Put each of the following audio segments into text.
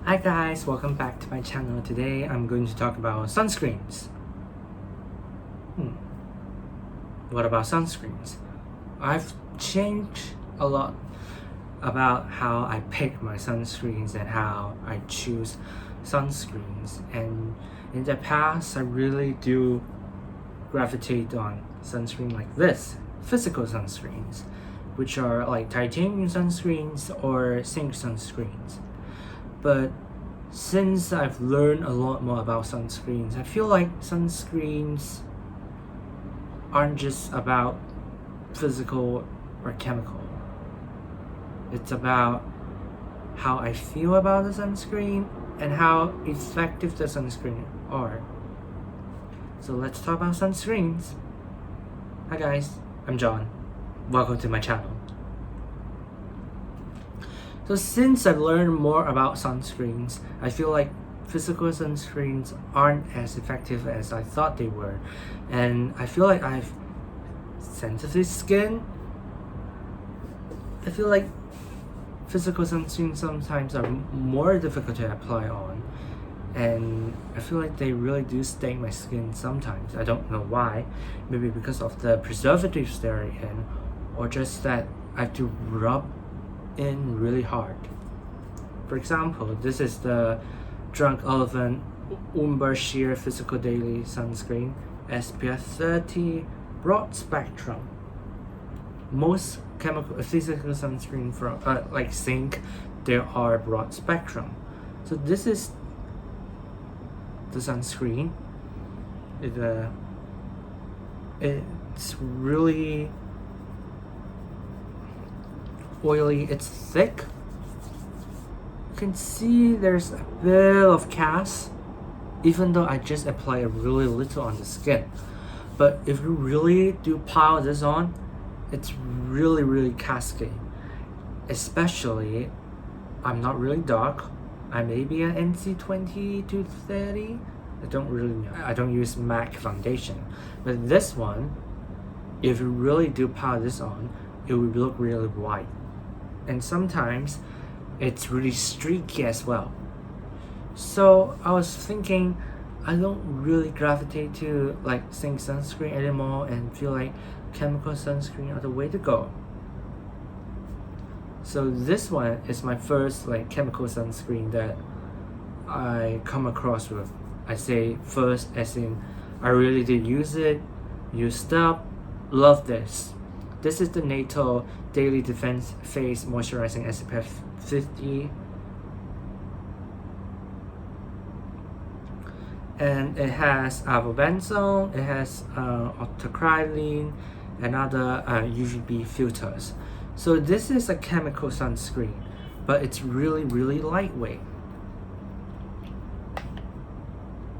Hi guys, welcome back to my channel. Today I'm going to talk about sunscreens. What about sunscreens? I've changed a lot about how I pick my sunscreens and how I choose sunscreens, and in the past I really do gravitate on sunscreen like this, physical sunscreens, which are like titanium sunscreens or zinc sunscreens. But since I've learned a lot more about sunscreens, I feel like sunscreens aren't just about physical or chemical. It's about how I feel about the sunscreen and how effective the sunscreen are. So let's talk about sunscreens. Hi guys, I'm John. Welcome to my channel. So since I've learned more about sunscreens, I feel like physical sunscreens aren't as effective as I thought they were. And I feel like I have sensitive skin. I feel like physical sunscreens sometimes are more difficult to apply on. And I feel like they really do stain my skin sometimes. I don't know why. Maybe because of the preservatives they're in, or just that I have to rub in really hard. For example, this is the Drunk Elephant Umbra Sheer Physical Daily Sunscreen SPF 30 Broad Spectrum. Most physical sunscreen from like zinc, they are broad spectrum. So this is the sunscreen. It's really oily, it's thick. You can see there's a bit of cast, even though I just apply a really little on the skin. But if you really do pile this on, it's really cascade. Especially, I'm not really dark. I may be an NC 20 to 30. I don't really know. I don't use MAC foundation. But this one, if you really do pile this on, it will look really white. And sometimes it's really streaky as well. So I was thinking, I don't really gravitate to like zinc sunscreen anymore and feel like chemical sunscreen are the way to go. So this one is my first like chemical sunscreen that I come across with. I say first as in I really did use it, used up, love this. This is the Natio Daily Defense Face Moisturizing SPF 50. And it has avobenzone, it has octocrylene, and other UVB filters. So this is a chemical sunscreen, but it's really lightweight.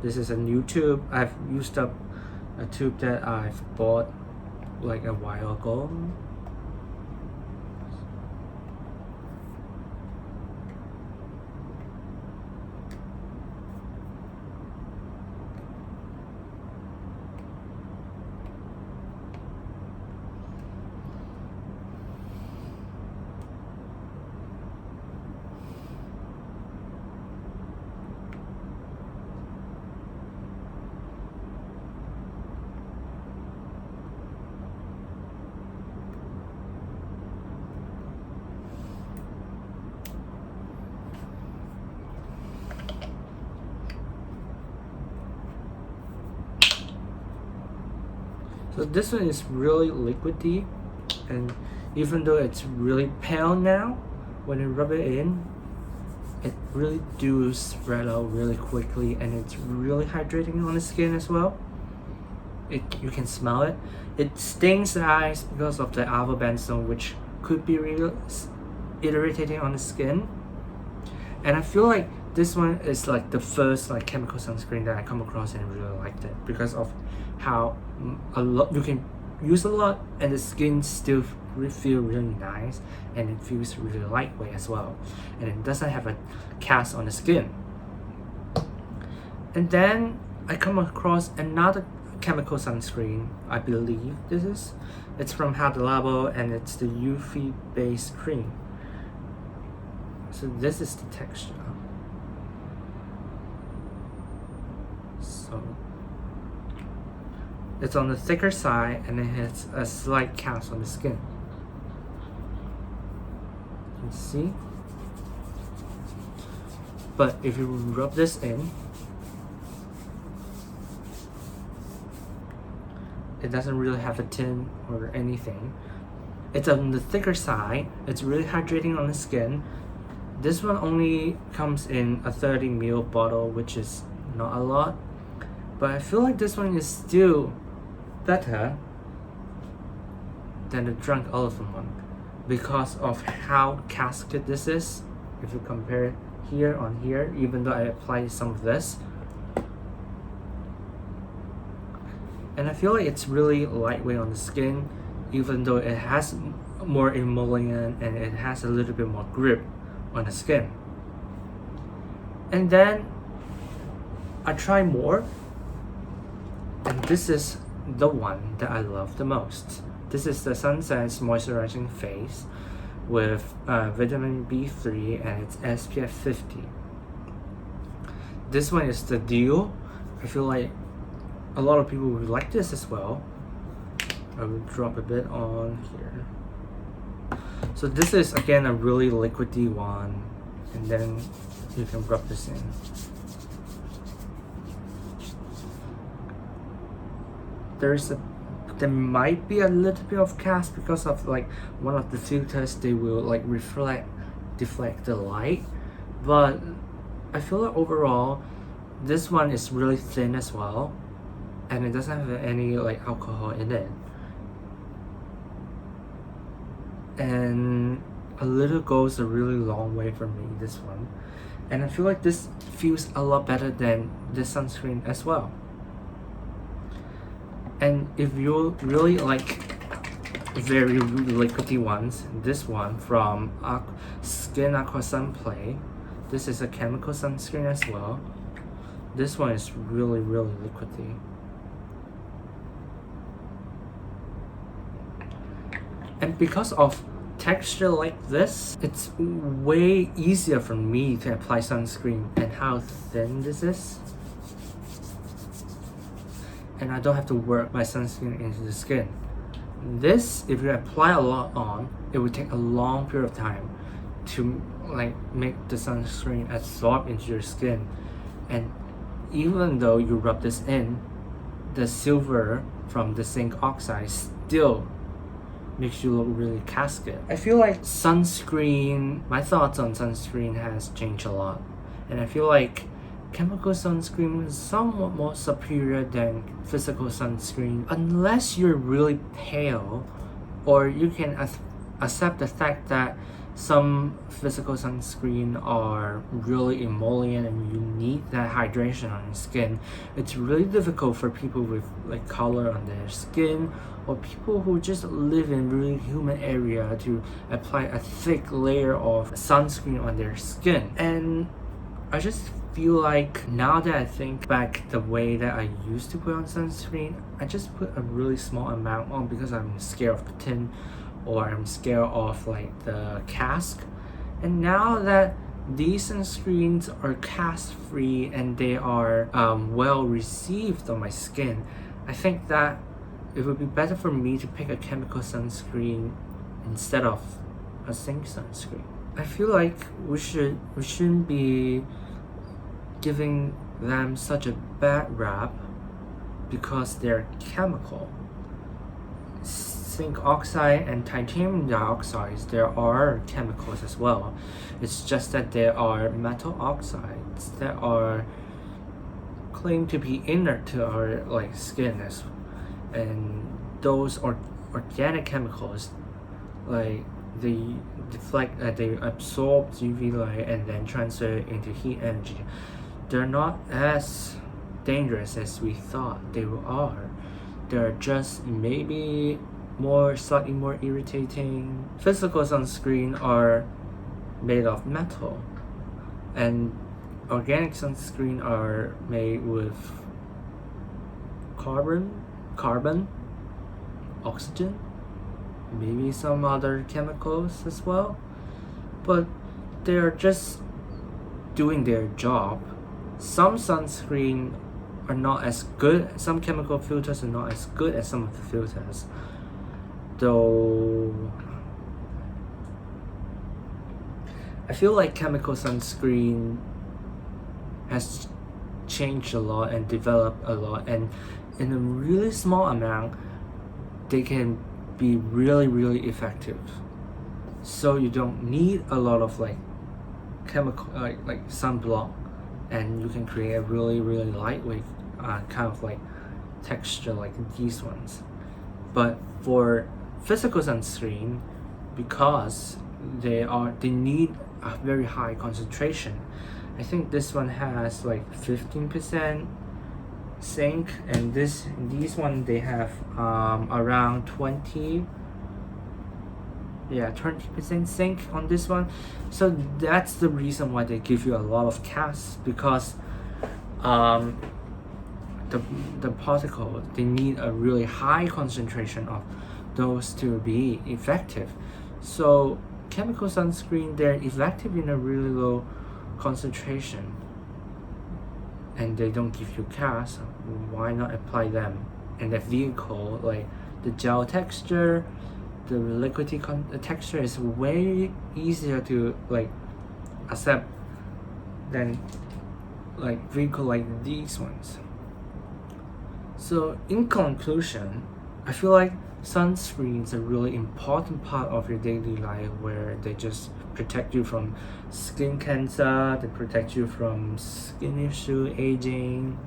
This is a new tube. I've used up a tube that I've bought like a while ago. So this one is really liquidy, and even though it's really pale now, when you rub it in, it really do spread out really quickly, and it's really hydrating on the skin as well. You can smell it. It stings the eyes because of the avobenzone, which could be really irritating on the skin. And I feel like this one is like the first like chemical sunscreen that I come across and really liked it because of how a lot you can use a lot and the skin still feel really nice, and it feels really lightweight as well, and it doesn't have a cast on the skin. And then I come across another chemical sunscreen. I believe it's from Hada Labo, and it's the UV based cream. So this is the texture. So it's on the thicker side and it has a slight cast on the skin. You can see. But if you rub this in, it doesn't really have a tint or anything. It's on the thicker side. It's really hydrating on the skin. This one only comes in a 30 ml bottle, which is not a lot. But I feel like this one is still better than the Drunk Elephant one because of how casted this is. If you compare it here on here, even though I applied some of this, and I feel like it's really lightweight on the skin, even though it has more emollient and it has a little bit more grip on the skin. And then I try more, and this is the one that I love the most. This is the Sunsense Moisturizing Face with vitamin B3 and it's SPF 50. This one is the deal. I feel like a lot of people would like this as well. I will drop a bit on here. So this is again a really liquidy one, and then you can rub this in. There might be a little bit of cast because of like one of the filters, they will like deflect the light, but I feel like overall this one is really thin as well, and it doesn't have any like alcohol in it, and a little goes a really long way for me, this one. And I feel like this feels a lot better than this sunscreen as well. And if you really like very liquidy ones, this one from Skin Aqua Sunplay, this is a chemical sunscreen as well. This one is really liquidy. And because of texture like this, it's way easier for me to apply sunscreen, and how thin this is. And I don't have to work my sunscreen into the skin. This, if you apply a lot on, it would take a long period of time to like make the sunscreen absorb into your skin. And even though you rub this in, the silver from the zinc oxide still makes you look really casket. I feel like sunscreen, my thoughts on sunscreen has changed a lot, and I feel like chemical sunscreen is somewhat more superior than physical sunscreen unless you're really pale, or you can accept the fact that some physical sunscreen are really emollient and you need that hydration on your skin. It's really difficult for people with like color on their skin, or people who just live in really humid area, to apply a thick layer of sunscreen on their skin. And I just feel like now that I think back the way that I used to put on sunscreen, I just put a really small amount on because I'm scared of the tint, or I'm scared of like the cast. And now that these sunscreens are cast free and they are well received on my skin, I think that it would be better for me to pick a chemical sunscreen instead of a zinc sunscreen. I feel like we shouldn't be giving them such a bad rap because they're chemical. Zinc oxide and titanium dioxide, there are chemicals as well. It's just that there are metal oxides that are claimed to be inert to our like skin, and those organic chemicals, like they deflect, they absorb UV light and then transfer it into heat energy. They're not as dangerous as we thought they are. They're just maybe slightly more irritating. Physical sunscreen are made of metal, and organic sunscreen are made with carbon, oxygen, maybe some other chemicals as well, but they're just doing their job. Some sunscreen are not as good. Some chemical filters are not as good as some of the filters. Though I feel like chemical sunscreen has changed a lot and developed a lot, and in a really small amount they can be really effective. So you don't need a lot of like chemical like sunblock, and you can create a really lightweight kind of like texture like these ones. But for physical sunscreen, because they need a very high concentration. I think this one has like 15% zinc, and these one they have around 20% zinc on this one. So that's the reason why they give you a lot of casts, because the particle, they need a really high concentration of those to be effective. So chemical sunscreen, they're effective in a really low concentration, and they don't give you casts. Why not apply them in the vehicle? Like the gel texture, the liquidy texture is way easier to like accept than like vehicle like these ones. So in conclusion, I feel like sunscreen is a really important part of your daily life, where they just protect you from skin cancer, they protect you from skin issue, aging,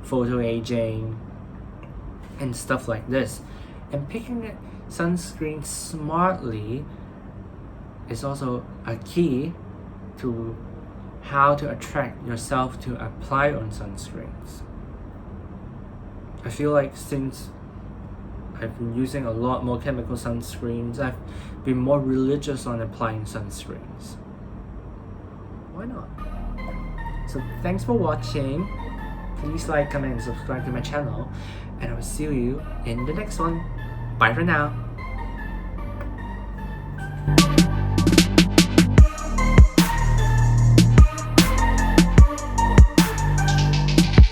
photo aging, and stuff like this. And picking sunscreen smartly is also a key to how to attract yourself to apply on sunscreens. I feel like since I've been using a lot more chemical sunscreens, I've been more religious on applying sunscreens. Why not? So thanks for watching. Please like, comment, and subscribe to my channel, and I will see you in the next one. Bye for now.